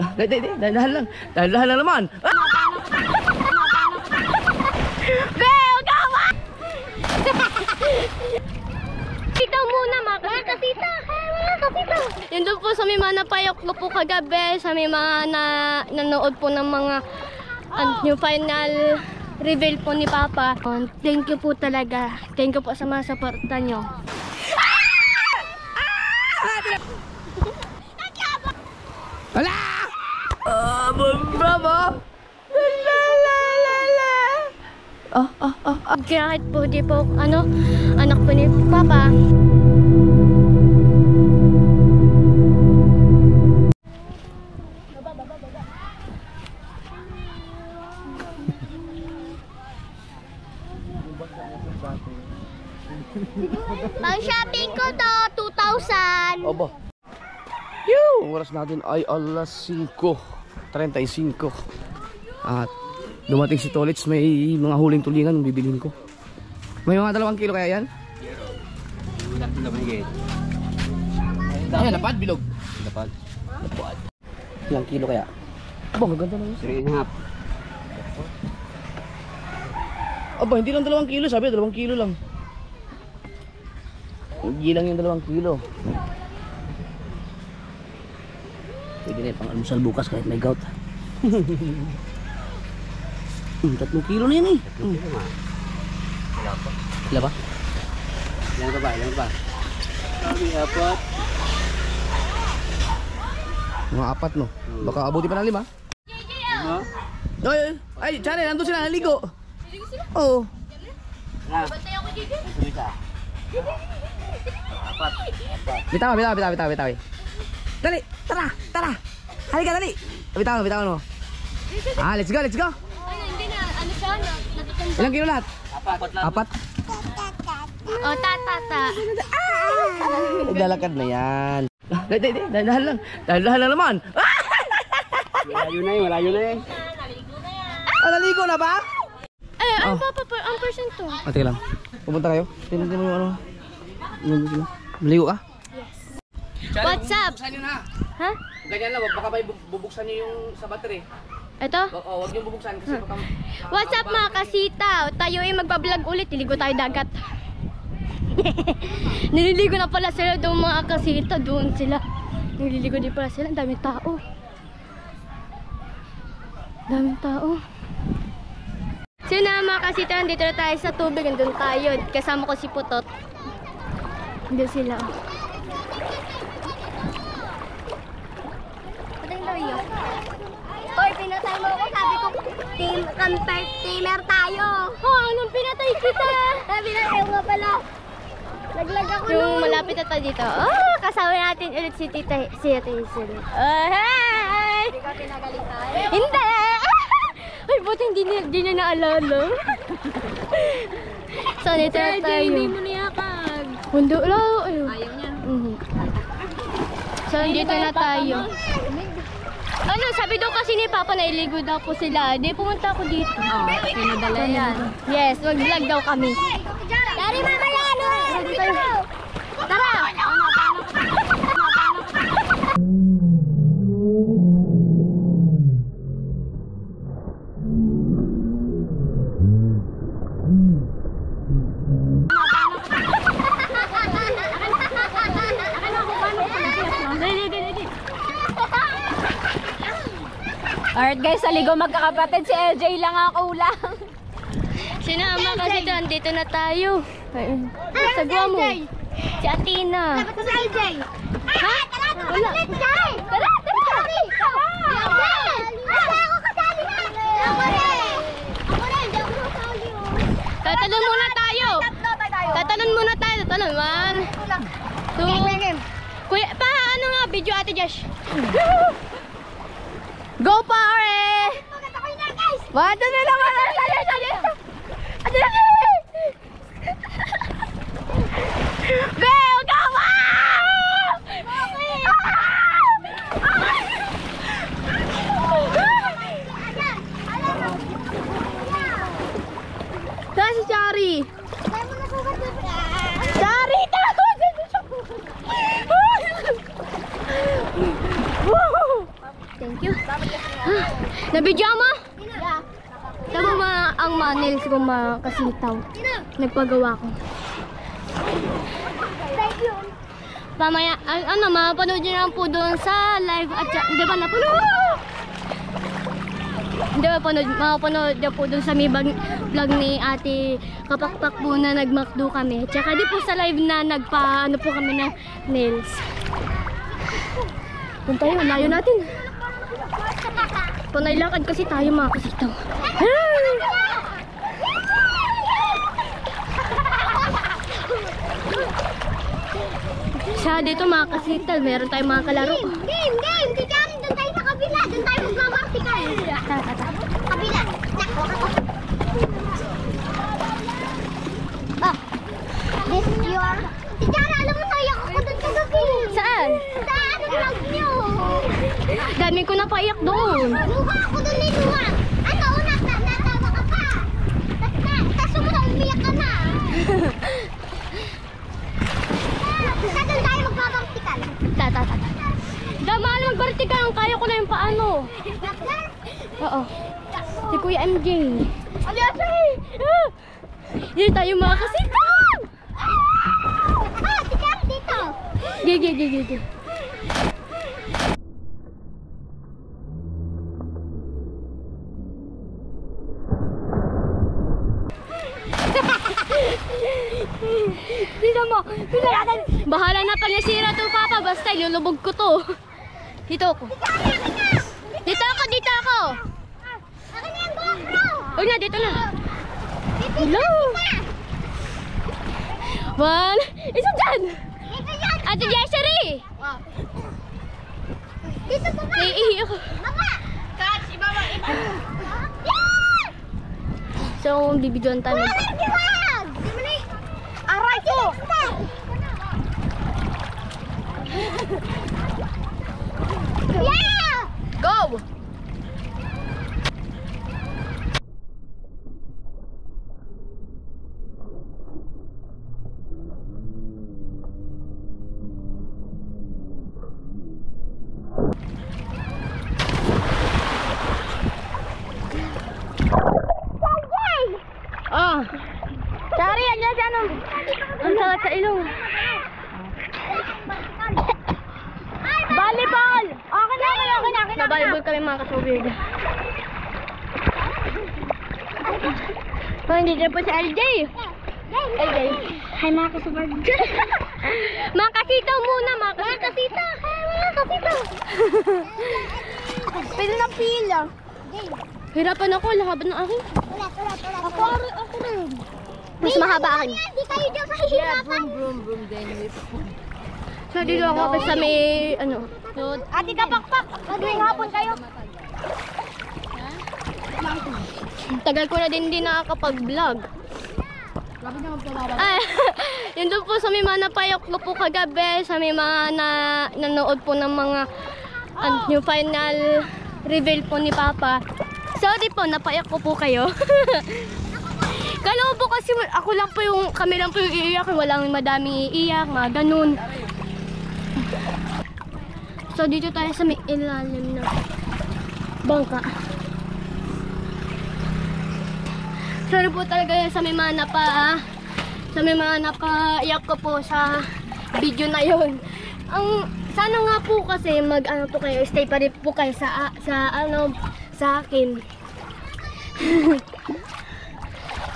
Dahan lang. Dahan lang naman. Beo, gawa! Dito muna mga kasita. Yun doon po sa may mga napayok ko po kagabi, sa may mga nanood po ng mga new final reveal po ni Papa. Thank you po talaga. Thank you po sa mga suporta nyo. Wala! Bravo! Kahit po di po, anak po ni Papa. Pang shopping ko to, 2,000. Obo. Yung oras natin ay alas 5:35. At dumating si Tolits, may mga huling tulingan bibilhin ko. May mga 2 kilo kaya yan? Ayan, lapad, bilog. Lapad. Ilang kilo kaya? Aba, gaganda na yun. 3.5. Aba, hindi lang 2 kilo, sabi 2 kilo lang. Hindi lang yung 2 kilo. Pwede na pang almusal bukas kahit may gout. 3 kilo na yan eh. 3 kilo nga. Ilan ba? Ilan ka ba? Ilan ka ba? Sabi, 4. Mga 4 no. Baka abuti pa ng 5. Ano? Ay, Chane, nandun sila, naligo. Oo. Ano? Ito isa. 4. Bitaw. Dali, tara. Halika, dali. Bitaw mo. Let's go. Hindi na, siya, natutunda. Ilang kilo lahat? 4. Oh, tata. Dalakad na yan. Dahan lang. Dahan lang naman. Malayo na eh. Naligo na ba? Ang person to. Teka lang. Pupunta kayo? Tingnan mo yung ano. Maligo ka? Yes. What's up? Bubuksan nyo na. Ha? Ganyan lang, baka may bubuksan nyo yung sa battery. Ito? Oo, huwag nyo bubuksan kasi baka... What's up mga kasita? Tayo ay magbablog ulit. Niligo tayo dagat. Nililigo na pala sila doon mga kasita. Doon sila. Nililigo din pala sila. Ang daming tao. So na mga kasita, dito na tayo sa tubig. Andun tayo. Kasama ko si Putot. Andun sila. Pating daw yun. Hoy, pinatay mo ako. Sabi ko, teamer tayo. Anong pinatay kita? Sabi na, nga pala. Naglag ako nun. Yung malapit na tayo dito. Kasama natin ulit si Ate Hazel. Hey! Hindi ka pinagalitan? Hindi! Ay, buti hindi na naalala. So, dito na tayo. Hindi mo niyakag. Hundo lang. Ayaw niya. So, dito na tayo. Sabi daw kasi ni Papa na iligo daw po sila. Di, pumunta ako dito. Pinadala yan. Yes, mag-vlog daw kami. Dari mamaya, Tara! Alright guys, saligo magkakapatid, si LJ lang ang kulang. Sinama kasi doon, dito na tayo. Sagwa mo. Si Athena. Dapat ko sa LJ. Ha? Wala. Tara! Tatalon muna tayo. Tatalon. 1, 2. Kuya, ano nga, video Ate Josh. Go pare! Wala na lang! Beo, gawa! Saan si Chari? Chari! Thank you. Nabidyo mo? Yeah. Tama ba ang nails ko makasitaw? Nagpagawa ko. Thank you. Mamaya, mapanood nyo lang po doon sa live at di ba napanood? Hindi mapanood nyo po doon sa may vlog ni Ate Kapakpak po na nagmakdo kami. Tsaka di po sa live na nagpa-ano po kami ng nails. Doon tayo, layo natin. Panay lakad kasi tayo mga kasitaw. Sa dito mga kasital, meron tayong mga kalaro. Game! Di dyan, doon tayo sa kabila. Doon tayo magmamartikal. Kabila. This is your... Si Jara, alam mo tayo ako doon kagabi. Saan? Sa ano vlog nyo. Dami ko napaiyak doon. Luha ako doon ni Luha. Ano, natawa ka pa. Tapos sumunod, umiyak ka na. Sa doon tayo magbabartikal. Mahal magbartikal. Kaya ko na yung paano. Oo. Si Kuya MJ. Hindi tayo mga kasitaw. Si Jara dito. Gigi. Dito mo. Bahala na pag nasira to, Papa. Basta ilulubog ko to. Dito ako. Dito ako. Akin na yung GoPro. Huwag na, dito na. Hello. One. Isa dyan. Ate Jessery. Dito po ba? Iihi ako. Baba. Catch, ibaba. So, bibidyoan tayo. Aray ko! Yeah! Go! Oh! Sorry, andyan sa ano? Ang sakit sa ilong. Volleyball! Okay na. Volleyball kami mga kasubig. Hindi dyan po si LJ. LJ. Hi mga kasubig. Mga kasitaw muna, mga kasitaw. Mga kasitaw. Pila na pila. Hirapan ako, lahaban ng akin. Ako rin. Mas mahaba akin. Hindi kayo dyan kahihirapan. Brum din. So dito ako sa may ano. Ate Kapakpak, magandang hapon kayo. Tagal ko na din nakakapag-vlog. Yun doon po sa may mga napayok ko po kagabi, sa may mga nanood po ng mga yung final reveal po ni Papa. Sorry po, napayak ko po kayo. Kala po kasi ako lang po kami lang po yung iiyak, walang madaming iiyak, mga ganun. So dito tayo sa may ilalim na bangka. Sorry po talaga sa may mga napaiyak ko po sa video na yon. Sana nga po kasi mag-ano po kayo, stay pa rin po kayo sa akin.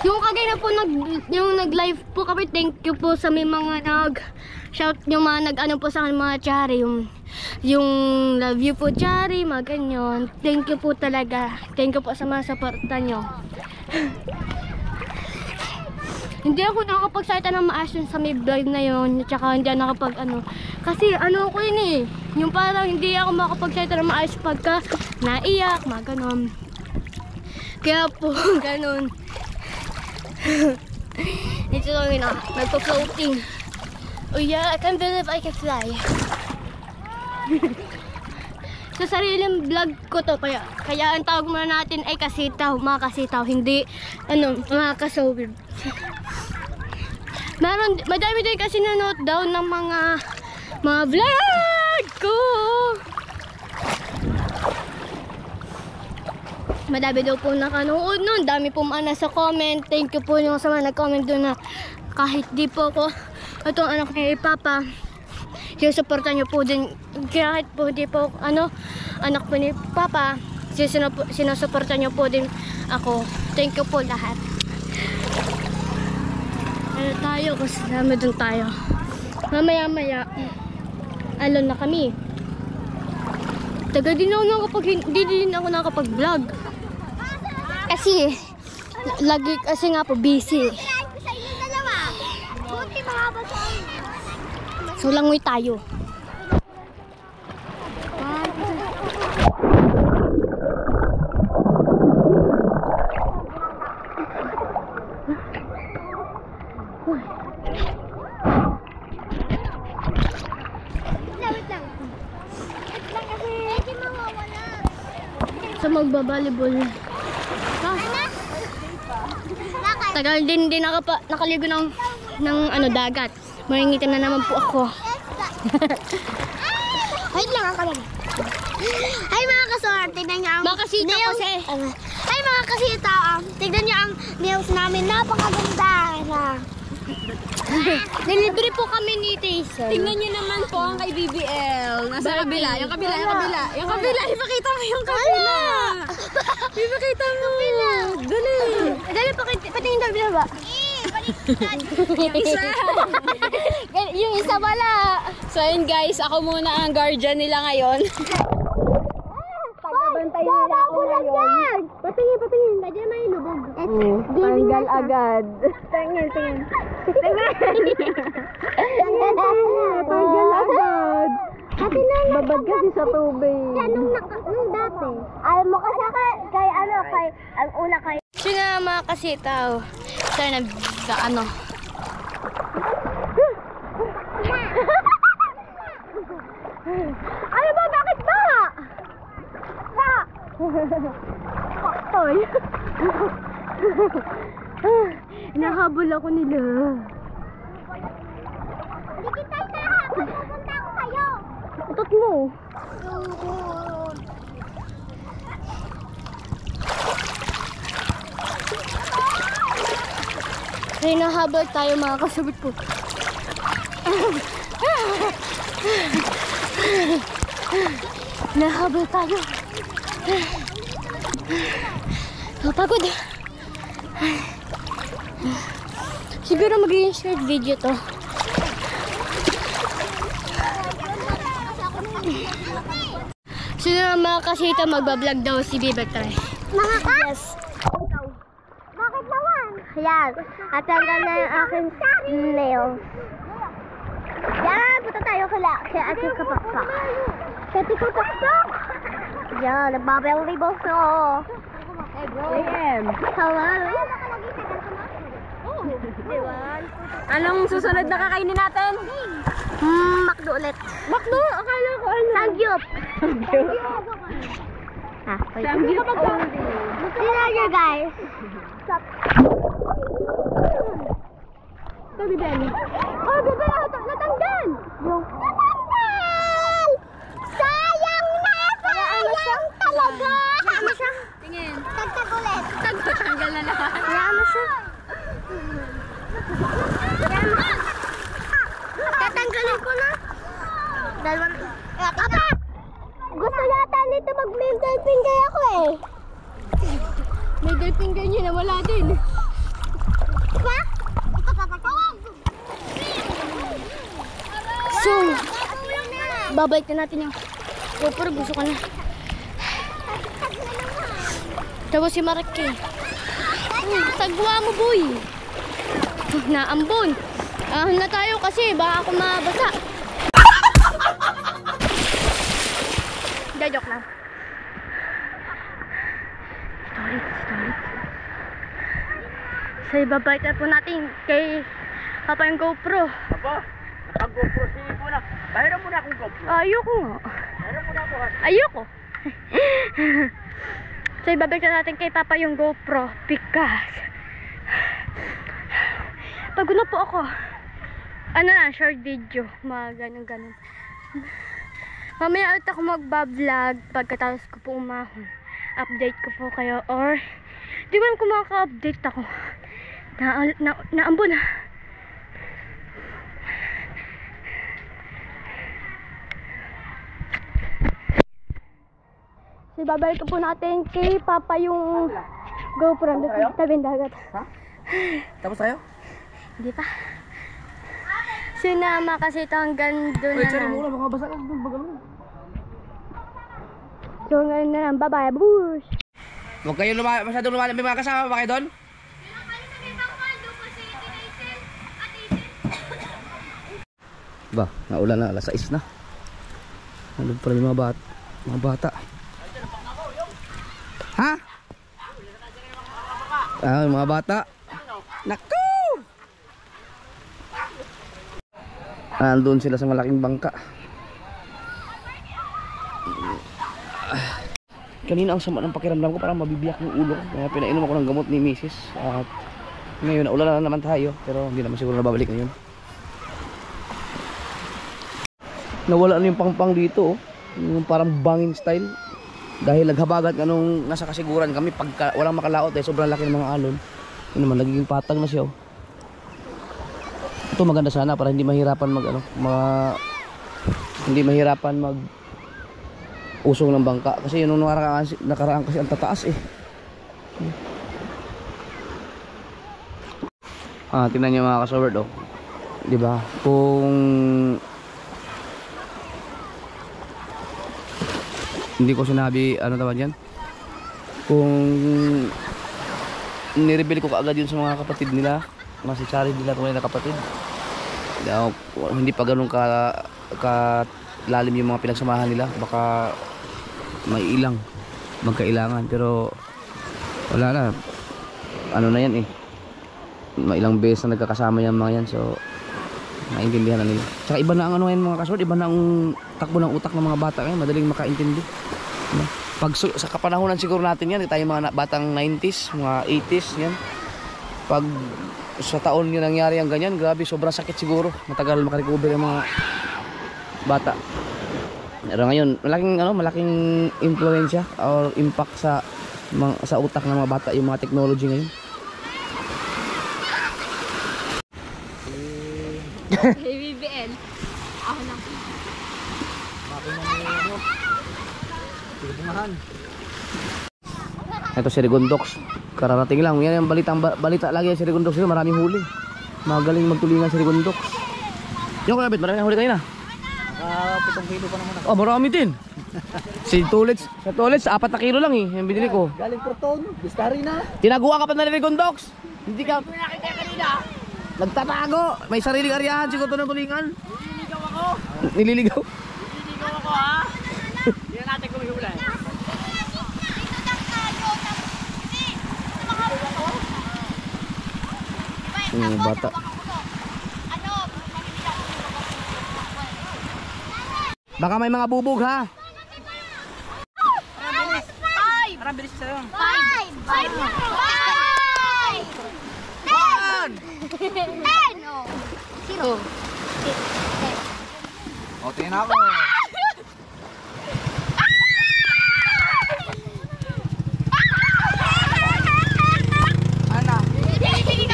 Yung kagaya na po yung nag-live po kami, thank you po sa may mga nag-shout, yung mga nag-ano po sa akin mga Chari, yung love you po Chari, mga ganyan. Thank you po talaga. Thank you po sa mga suporta nyo. Hindi ako nakakapagsalita ng maayos sa may vlog na yun, tsaka hindi ako nakapag kasi ko yun eh, yung parang hindi ako makapagsalita ng maayos pagka naiyak, mga ganon. Kaya po, ganon. Dito lang yun nagpa-floating. Oh yeah, I can't believe I can fly. Sa sariling vlog ko to, kaya ang tawag muna natin ay kasitaw, mga kasitaw, hindi mga kasawib. Madami din kasi nanood daw ng mga vlog ko. Madami daw po nakanood nun. Dami po mga sa comment. Thank you po yung sa mga nag-comment doon na kahit di po ako itong anak ni Papa, sinusuportan niyo po din. Kahit po di po anak po ni Papa, sinusuportan niyo po din ako. Thank you po lahat. Ano tayo? Kasi dami doon tayo. Mamaya-maya, alone na kami. Taga din ako nakapag-vlog. Kasi, kasi nga po busy. So, langoy tayo. So, magbabalibol. Tagal din nakaligo ng dagat. Maringitim na naman po ako. Wait lang ang kamera. Ay mga kasor, tignan niyo ang makasita kasi. Ay mga kasita, tignan niyo ang nails namin. Napakaganda na. Nilibre po kami ni Tyson. Tingnan niyo naman po ang kay BBL. Nasa kabila. Yung kabila. Ipakita mo yung kabila. Ipakita mo. Dali. Dali, patingin daw bila ba? Yung isa. Yung isa wala. So yun guys, ako muna ang guardian nila ngayon. Pagkabantay nila ako ngayon. Patingin. Medyo may lubog. Tanggal agad. Tingin. Tanggal agad. Babad kasi sa tubig. Nung dati. Alam mo kasi kay ang una kay. Sino nga mga kasitaw? Sir, ano ba? Bakit ba? Toy. Nahabol ako nila. Hindi kita nahabol. Pupunta ako kayo. Utot mo. Ay, nahabol tayo mga kasabit po. Nahabol tayo. Napagod. Siguro magiging short video to. Sino na mga kasita magbablog daw si Bibetray? Mga kas? Yes. Bakit naman? Yan. At tanggal na yung aking nails. Yan. Punta tayo kay Ate Kapakpak. Ate Kapakpak! Yan. Nagbabel-libos na ako. Hello. Anong susunod na kakainin natin? Makdo ulit. Makdo? Akala ko ano? Sangyup. Sangyup ko. Tingnan nyo guys. Sabi Benny. Oh, bebe, natanggal! Natanggal! Sayang na! Sayang talaga! Hayaan mo siya. Tingin. Tagtag ulit. Tanggal na naman. Hayaan mo siya. Tatanggalin ko na. Dalawa na. Papa! Gusto yata nito mag-middle finger ako eh. Middle finger niya na wala din. Pa? So, babalik na natin yung GoPro. Gusto ko na. Tapos si Maraki. Sagwa mo boy. Naambon. Na tayo kasi baka ako mabasa. Joke lang. Story. So, ibabalik na po natin kay Papa yung GoPro. Apa? Naka-GoPro si Muna. Bayaran mo na akong GoPro. Ayoko nga. Bayaran mo na ako ha. Ayoko. So, ibabalik na natin kay Papa yung GoPro because pagod na po ako. Ano na, short video. Mga ganun. Mamaya ulit ako magbablog pagkatapos ko po umahon. update ko po kayo or di ko alam kung makaka-update ako. Naambon na. So, babalik po natin kay Papa yung GoPro sa tabing dagat. Ha? Tapos tayo? Hindi pa. Sinama kasi ito hanggang doon na lang. muna, baka basa ka doon, bagalo. So, ngayon na lang. Bye-bye. Bush! Huwag kayo masyadong lumalim. May mga kasama ba kayo doon? Ba, naulan na, alas 6 na. Nandun pala yung mga bata. Ha? Yung mga bata. Naku! Nandun sila sa malaking bangka. Kanina ang sama ng pakiramdam ko, parang mabibiyak yung ulo ko. Kaya pinainom ako ng gamot ni Mrs. At ngayon, naulan na naman tayo. Pero hindi naman siguro nababalik ngayon. Nawala na yung pangpang dito, oh. Yung parang bangin style. Dahil naghabagat ka nung nasa kasiguran kami. Pagka walang makalaot sobrang laki ng mga alon. Yun naman, nagiging patag na siya, oh. Ito maganda sana para hindi mahirapan hindi mahirapan mag usong ng bangka kasi yun nung nakaraan kasi ang tataas eh. Tingnan niyo mga kasoward, oh. 'Di ba? Kung hindi ko sinabi ano tawag yan, kung nireveal ko kaagad yun sa mga kapatid nila, mga si Charlie nila kung na kapatid, hindi pa ganun ka lalim yung mga pinagsamahan nila, baka may ilang magkailangan, pero wala na, ano na yan eh, may ilang beses na nagkakasama yung mga yan, so naintindihan na nila. Tsaka iba na ang ano yan mga kasod, iba na ang takbo ng utak ng mga bata ngayon, madaling makaintindi. Pag sa kapanahonan siguro natin yan, tayo mga batang 90s, mga 80s yan, pag sa taon yun nangyari ang ganyan, grabe, sobrang sakit siguro, matagal makarecover yung mga bata. Pero ngayon, malaking influensya or impact sa utak ng mga bata yung mga technology ngayon. BBL. Ako lang. Ito si Rigondox. Kararating lang. Yan yung balita lagi si Rigondox. Maraming huli. Magaling magtulingan si Rigondox. Yung kalabit, maraming huli kayo na. 7 kilo pa naman ako. Oh, marami din. Sa Tolets, 4 na kilo lang eh. Yung binili ko. Galing Porton, Bistari na. Tinaguan ka pa na ni Rigondox. Hindi ka nakita kanina. Nagtatago. May sariling aryahan siguro ito ng tulingan. Nililigaw ako. Nililigaw ako ha. Hindi na natin kumihulay. Yung bata. Baka may mga bubog ha. Parang bilis sa'yo. 5! 10! 0. O, tingnan ako. Ana? Pili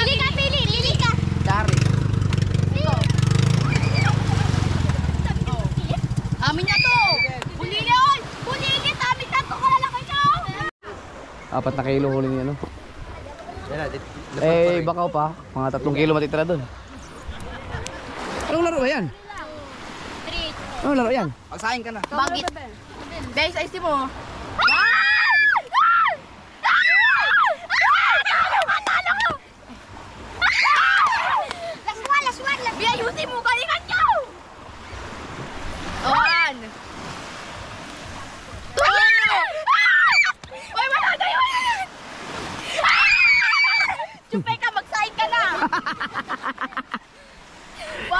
ka! Dari. Amin na to! Bulili oy! Bulili! Amin na to! Kalalaki nyo! 4 na kilo huli niya no. Yan, Bakaw pa. Mga 3 kilo matitira doon. Anong laro ba yan? 3. Anong laro yan? Pagsahin ka na. Bagit. Guys, ayos mo. Laswan! Biyayusin mo! Galingan nyo! Awan. Uy, wala na yun! Chupay ka! Magsahin ka na!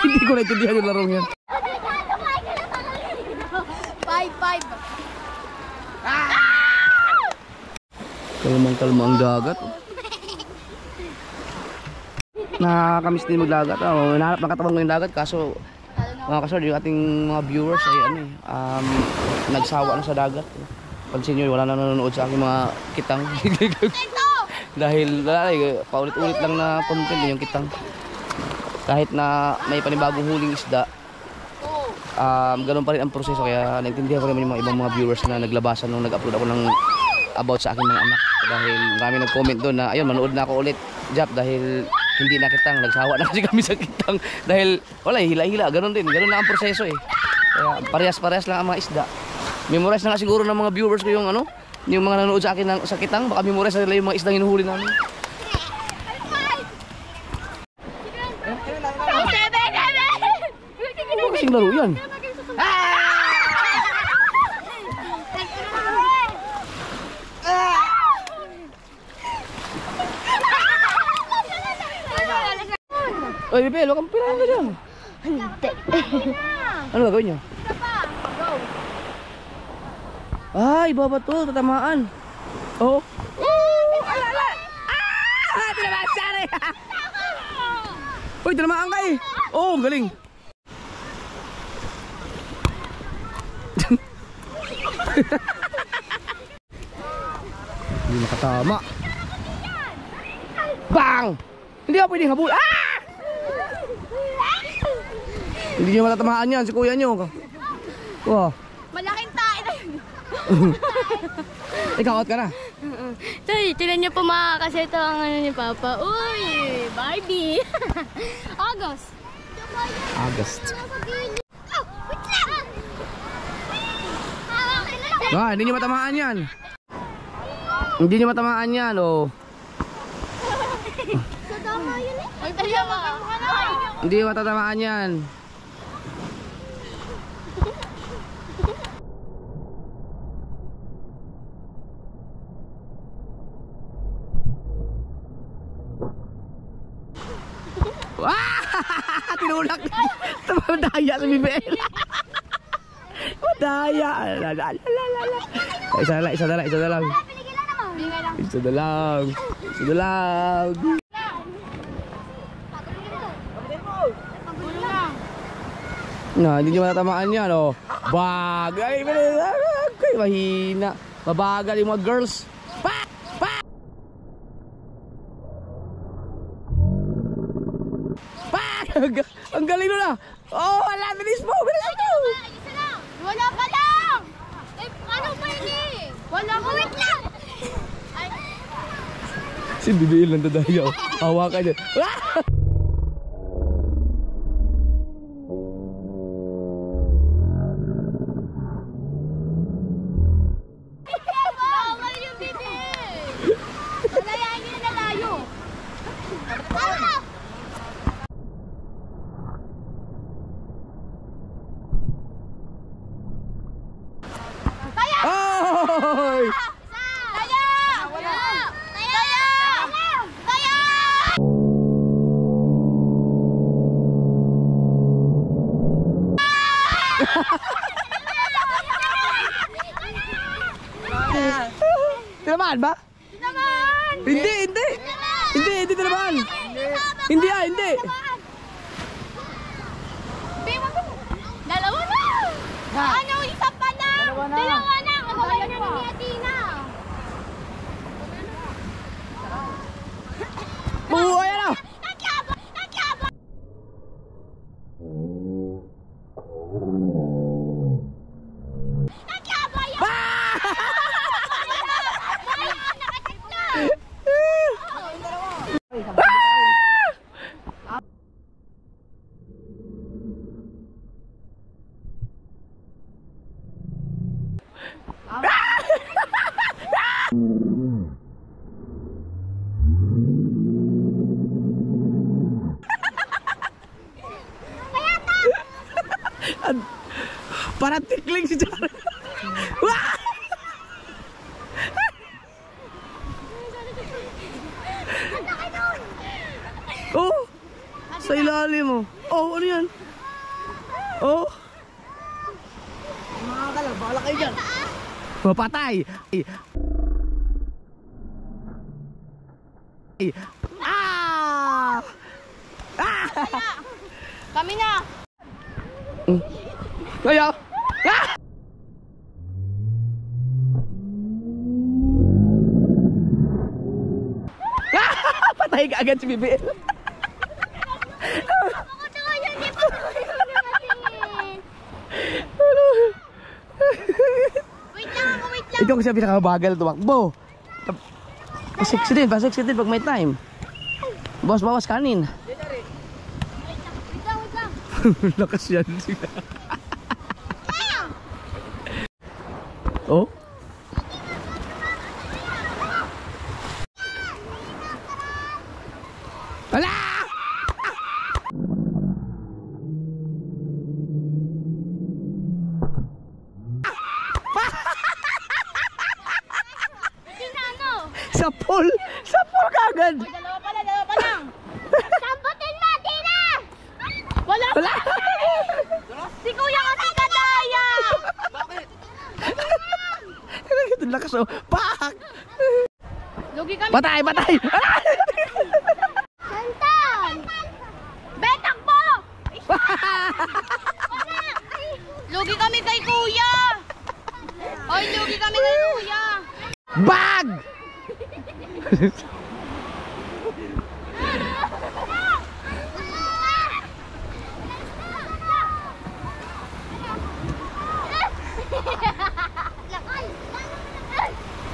Hindi ko naintindihan yung larong yan. 5. Kalmang-kalma ang dagat. Nakakamiss din magdagat. Hinahanap ng katabang ko yung dagat kaso mga kasod, yung ating mga viewers ay nagsawa na sa dagat. pansin nyo, wala na nanonood sa aking mga kitang. Dahil paulit-ulit lang na content yung kitang. Kahit na may panibagong huling isda, ganun pa rin ang proseso. Kaya naintindihan ko naman yung mga ibang mga viewers na naglabasan nung nag-upload ako ng about sa aking mga anak. Dahil marami nag-comment doon na ayun, manood na ako ulit, Jap, dahil hindi na kitang, nagsawa na kasi kami sa kitang. Dahil wala, hila-hila, ganun din, ganun na ang proseso eh. Kaya parehas-parehas lang ang mga isda. Memorize na nga siguro ng mga viewers ko yung ano, yung mga nanonood sa akin sa kitang, baka memorize na nila yung mga isdang hinuhuli namin. Ano kasing laro yan? Oy, Bebe, huwag kang pinahin ka dyan. Hindi. Ano gagawin nyo? Ay, iba ba to? Tatamaan. Oh. Alala! Tinamaan siya rin! Uy, tinamaan ka eh! Oh, galing! Hindi nakatama. Bang! Hindi ka pwedeng habul. Hindi nyo matatamaan yan si kuya nyo. Wow. Malaking tayo na yun. Ikaw out ka na. Tay, tinan niyo po mga kasi ito ang ano ni Papa. Uy, Barbie. August. August. Oh, wait lang. Hindi nyo matamaan yan. Hindi nyo matamaan yan, oh. Sa dama yun eh. Ay, tayo magkamukha na. Hindi nyo matatamaan yan. Tinulak. Madaya si Bibel. Madaya. Isa na lang. Isa na lang. Pinigilan naman. Isa na lang. Isa na lang. Hindi nyo matatamaan yan, oh. Bagay. Mahina. Mabagal yung mga girls. Ang galing nun ah. Oh, wala, bilis mo. Bilis mo. Wala pa lang. Eh, ano pa yun eh? Wala pa. Wait lang. Si Bibel lang dadaya. Hawakan niya. Bawal yung bibi. Malayan niyo na layo. Oy! Kaya! Wala! Kaya! Kaya! Tinamaan ba? Tinamaan! Hindi! Hindi tinamaan! Hindi. Dalawa na! Ano? Isa pa na! Dalawa na! Kagawin na ni Athena! Buhay na! Nagyaba! yan! Parang tikling si Jared. Oh! Sa ilalim mo. Oh, ano yan? Oh! Mga kalang, bala kayo dyan. Mapatay! Ah! Kami na! Kaya! Ah! Patay ka agad si BBL. Ako daw yan, di pa natingin. Wait lang. Ikaw kasi ang pinakabagal tumakbo. Pasiksi din pag may time. Bawas kanin. Wait lang. Lakas yan. Oh? Ala! Sa pool kagad. Dalawa pa lang. Samputin mo, Tina! Wala. Si Kuya kasi kadaya. Ito lakas oh. Pak! Lugi kami. Patay! Santan! Betak po! Lugi kami kay Kuya. Oy, lugi kami kay Kuya. Bag!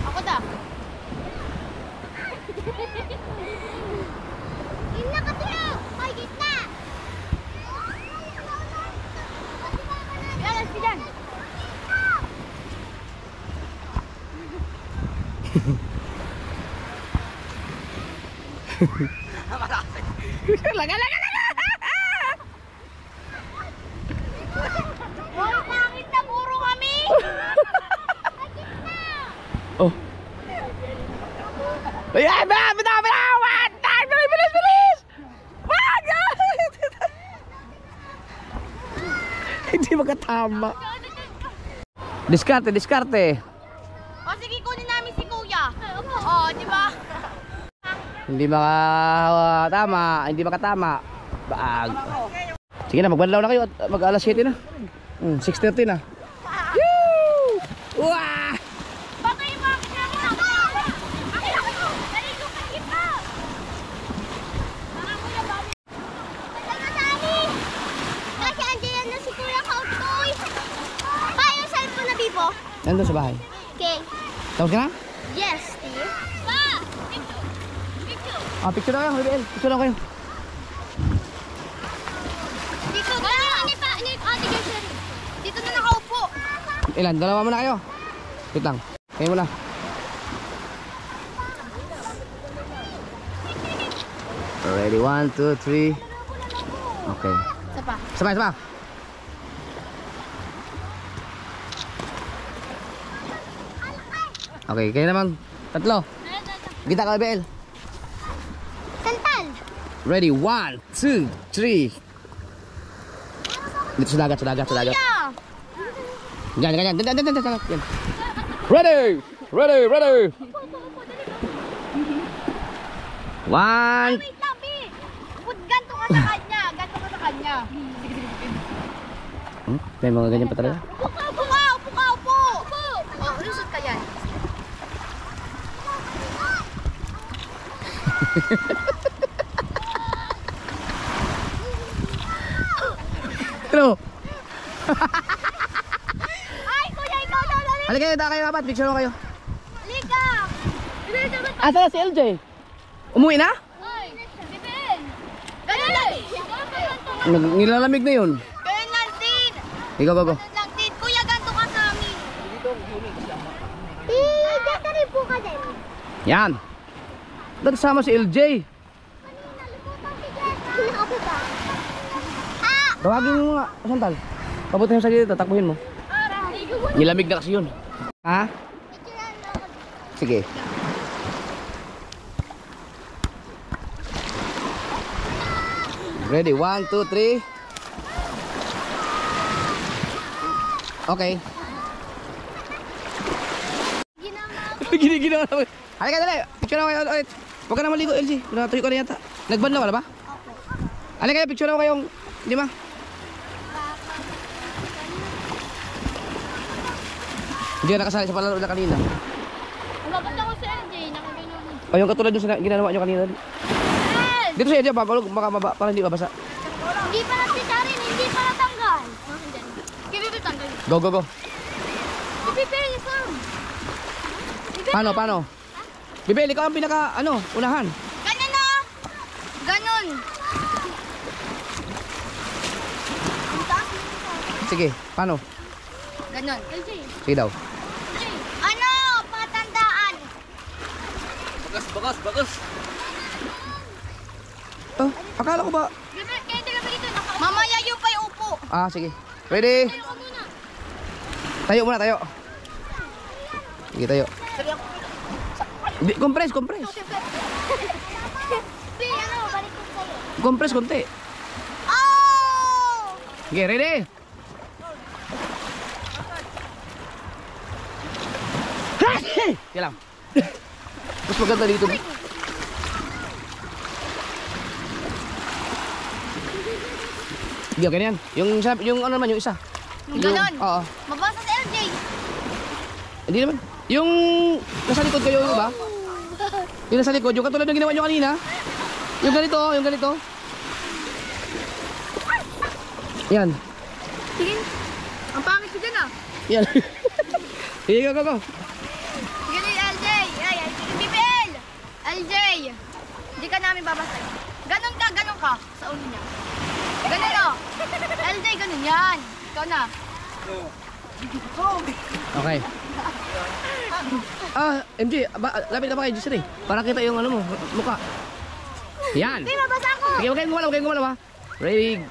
Ako da. Gitna ka tiyo! Ay, gitna! Yalas ka dyan. Laga! Hoy, bakit na puro kami? Oh. Ayan! Bitaw! Bilis! Bag! Hindi makatama. Diskarte. O sige, kunin namin si Kuya. O, di ba? Hindi makatama. Bag. Sige na, magbanlaw na kayo at mag-alas 7 na. 6:30 na. Woo! Wah! Bakit yung mga kinakita ko? Dali ko kay Ipa. Mga Kuya, bakit? Nagkasali! Kasi andyan na si Kuya Kautoy. Pa, yung cellphone na Bibo? Nandun sa bahay. Okay. Tapos ka na? Yes, Steve. Pa! Picture na kayo, BBL. Picture na kayo. Dito na! Ate Gershon. Dito na nakaupo. Ilan? Dalawa muna kayo. Wait lang. Kayo muna. Ready? 1, 2, 3. Okay. Isa pa. Sama. Okay, kayo naman. Tatlo. Kita ka, BBL. Santal! Ready? 1, 2, 3. Dito sa dagat. Kuya! Ganyan. Yan. Ready! 1. Wait lang, B. Ganto ka sa kanya. May mga ganyan pa talaga. Upo ka. O, lusot ka yan. Hello! Ay, Kuya, ikaw daw na rin! Halika kayo, kayo apat. Picture mo kayo. Halika! Asa na si LJ? Umuwi na? Ay, Bibel! Ganun lang. Nilalamig na yun. Ganun lang din. Ikaw, go. Ganun lang din. Kuya, ganto ka sa amin. Dito rin po ka din. Yan. Ba't sama si LJ? Kinakapo ba? Ah! Tawagin mo nga. Santal. Pabutin mo sa gilid, tatakbuhin mo. Nilamig na kasi yun. Ha? Sige. Ready? 1, 2, 3. Okay. Gini-ginawa naman. Halika dali. Picture na kayo ulit. Huwag ka na maligo, LG. Natuyo ka na yata. Nagbanlaw ka na ba? Halika kayo, picture na kayong... Di ba? Hindi ka nakasali sa palaro na kanina. Umabot ako sa LJ. Nakagano'n. O yung katulad yung ginanawa nyo kanina. Dito siya dyan, baka para hindi mabasa. Hindi pa natitarin, hindi pa natanggal. Kaya tanggal. Go, go, go. Bibel, Sam. Paano? Bibel, ikaw ang unahan. Ganun na. Ganun. Sige, paano? Ganun. Sige daw. Ano? Patandaan. Bagas. Oh, akala ko ba? Mamaya yung pa yung upo. Ah, sige. Ready? Tayo muna, tayo. Sige, tayo. Compress. Ano? Balik ko sa'yo. Compress konti. Oh! Sige, ready? Sige lang. Mas maganda dito. Hindi, okay na yan. Yung ano naman, yung isa. Yung ganon? Oo. Mabasa sa LJ. Hindi naman. Yung nasa likod kayo, ba? Yung nasa likod, yung katulad ng ginawa nyo kanina. Yung ganito. Yan. Sige. Ang pangit ko dyan ah. Yan. Sige, go. Sige ni LJ. Ay, sige BBL. LJ. Hindi ka namin babasa. Ganon ka. Sa ulo niya. Ganon o. LJ, ganon yan. Ikaw na. Okay. MJ, lapit ka pa kay Gisri. Para kita yung ano mo, mukha. Yan. Hindi, mabasa ko. Sige, huwag kayong gumalaw ha. Ready?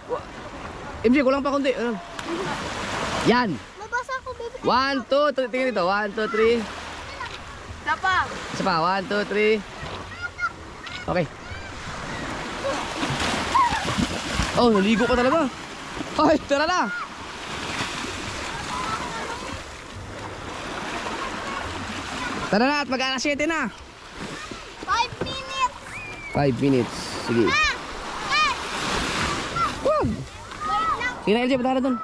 MJ, kulang pa konti. Ano? Yan. Mabasa ko, baby. 1, 2, 3. Tingnan dito. 1, 2, 3. Kapag. Isa pa. 1, 2, 3. Okay. Oh, naligo ka talaga. Ay, tara na. Tara na at mag-alas 7 na. 5 minutes. 5 minutes. Sige. Wag. Wait lang. Sige na, LJ, patara dun.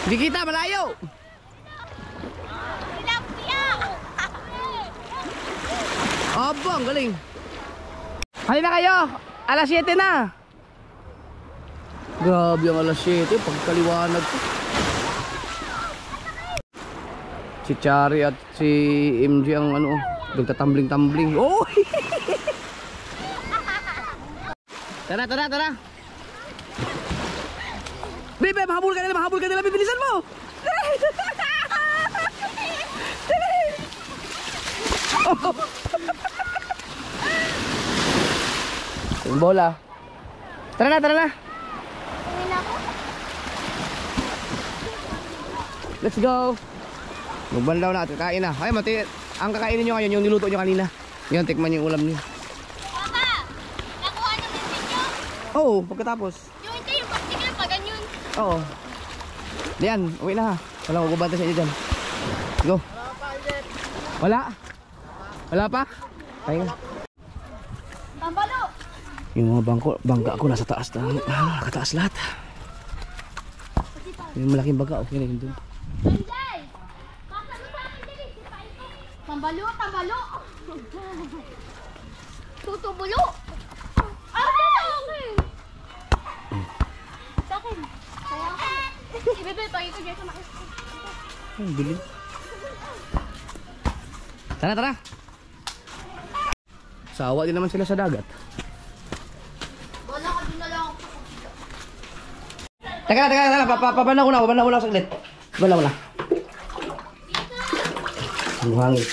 Hindi kita, malayo. Tilapia. Aba, ang galing. Halina kayo. Alas 7 na. Grabe ang alas 7. Pagkaliwanag ko. Si Chari at si MJ ang nagtatambling-tambling. Oh! Tara. Bebe, mahabol ka nila, bibilisan mo! Yung bola. Tara na. Uwi na ako. Let's go. Magbanlaw na at kakain na. Ay, ang kakainin nyo ngayon, yung niluto nyo kanina. Yan, tikman yung ulam nyo. Papa, nakuha na yung video. Oo, pagkatapos. Yung hindi, yung particular pa ganyan. Oo. Yan, uwi na ha. Walang magubanta sa inyo dyan. Go. Wala pa? Kaya nga. Pambalo. Yung mga bangka ko nasa taas na. Nakataas lahat. Yung malaking bangka, okay na yun dun. Anday! Baka mo sa akin dili. Pambalo. Tutubulo. Sa akin. Kaya ako. Ibebe, pagay ko dyan sa mais. Ay, bili. Tara. Sawa din naman sila sa dagat. Wala ka din na lang. Teka. Papanaw ko na saglit. Wala. Ang hangin.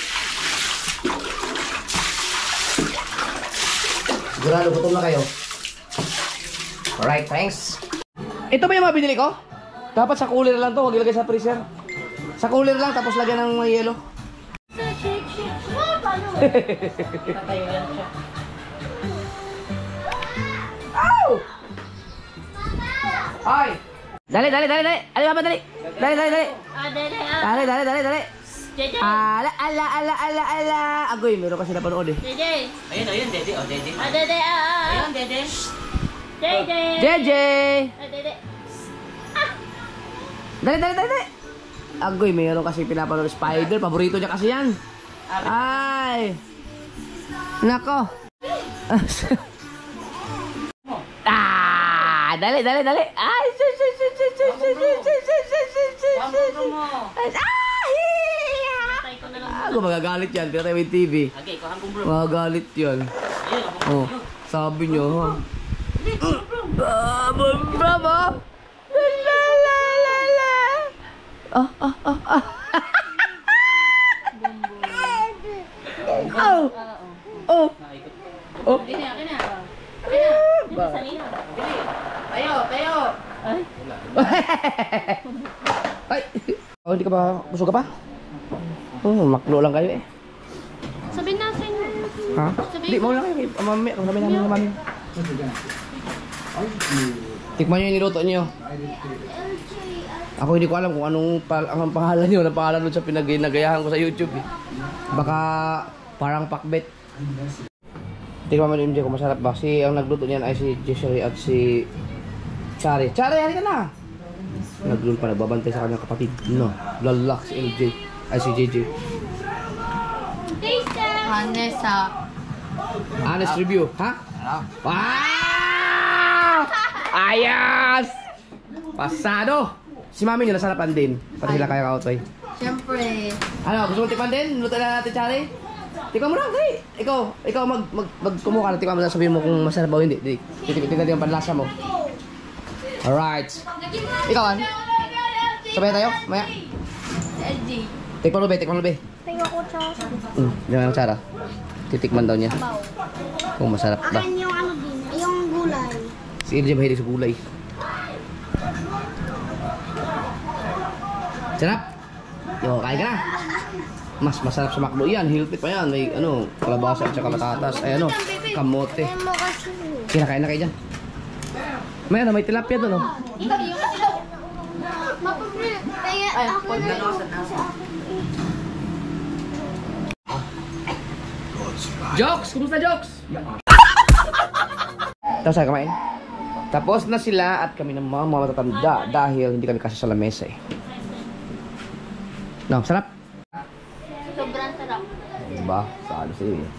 Sigurado, gutom na kayo. Alright, thanks. Ito ba yung mga binili ko? Dapat sa cooler lang to, huwag ilagay sa freezer. Sa cooler lang, tapos lagyan ng mga yelo. Ow! Ay! Dali! Ali Papa, dali! Dali! Ala! Agoy, meron kasi napanood eh. Dede. Ayun, Dede. Dede. Dede. Ayun, Dede. Dede. JJ! Dede. Dali! Agoy, meron kasi pinapanood Spider. Paborito niya kasi yan. Ay! Nako. Dali. Ay, Ako magagalit yan, pero may TV. Magagalit yan. Oh, sabi nyo, ha? Bravo! Oh! Tayo! Ay! Oh, hindi ka ba? Busog ka pa? Maklo lang kayo eh. Sabihin na sa inyo. Ha? Hindi, mawala kayo. Mami, sabi namin ng mami. Tikman nyo yung niluto nyo. Ako hindi ko alam kung anong pangalan nyo. Anong pangalan nun sa pinag-nagayahan ko sa YouTube eh. Baka parang pakbet. Tikman mo yung MJ kung masarap ba. Ang nagluto niyan ay si Jessery at si Chari. Chari, halika na! Nagluto pa, nagbabantay sa kanyang kapatid. No, lalak si MJ. Ay si JJ. Honest review, ha? Wow! Ayos! Pasado! Si mami nyo nasarapan din. Pati sila kaya kautoy. Siyempre. Ano, gusto mo tikman din? Luto na natin, Chari? Tikman mo lang, dali. Ikaw magkumuha ka. Tikman mo lang, sabihin mo kung masarap ba o hindi. Tingnan din ang panlasa mo. Alright. Ikaw, an? Sabay tayo? Maya? LG. Tikman mo, be. Tingnan ko siya. Diyan ang Chara. Titikman daw niya. Kung masarap ba. Akin yung ano din, yung gulay. Si LJ mahilig sa gulay. Sarap? Yo, kain ka na. Mas masarap sa makdo yan. Healthy pa yan. May kalabasa at saka patatas. Ay kamote. Ayan mo kasi. Kinakain na kayo dyan. May tilapia doon, oh. Mapaglit. Kaya ako na Jokes! Kumusta, Jokes? Tapos ay kumain. Tapos na sila at kami ng mga matatanda dahil hindi kami kasi sa lamesa eh. No, sarap? sobrang sarap. Diba? Saan sila eh.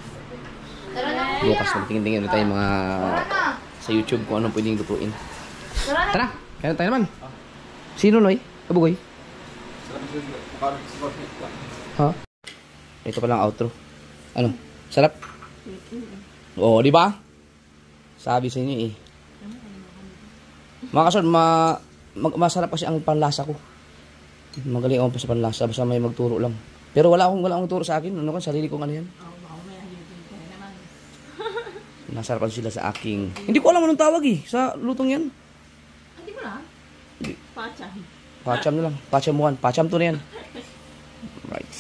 Bukas magtingin-tingin ulit tayo mga sa YouTube kung anong pwedeng lutuin. Tara! Kaya tayo naman. Sino, Noy? Kabugoy? Ha? Ito palang outro. Ano? Sarap? Oo, di ba? Sabi sa inyo eh. Mga kasod, masarap kasi ang panlasa ko. Magaling ako pa sa panlasa, basta may magturo lang. Pero wala akong turo sa akin. Ano kan, sarili kong ano yan. Nasarapan sila sa aking... Hindi ko alam anong tawag eh, sa lutong yan. Hindi mo na? Pacham. Pacham na lang. Pacham 1. Pacham 2 na yan. Right.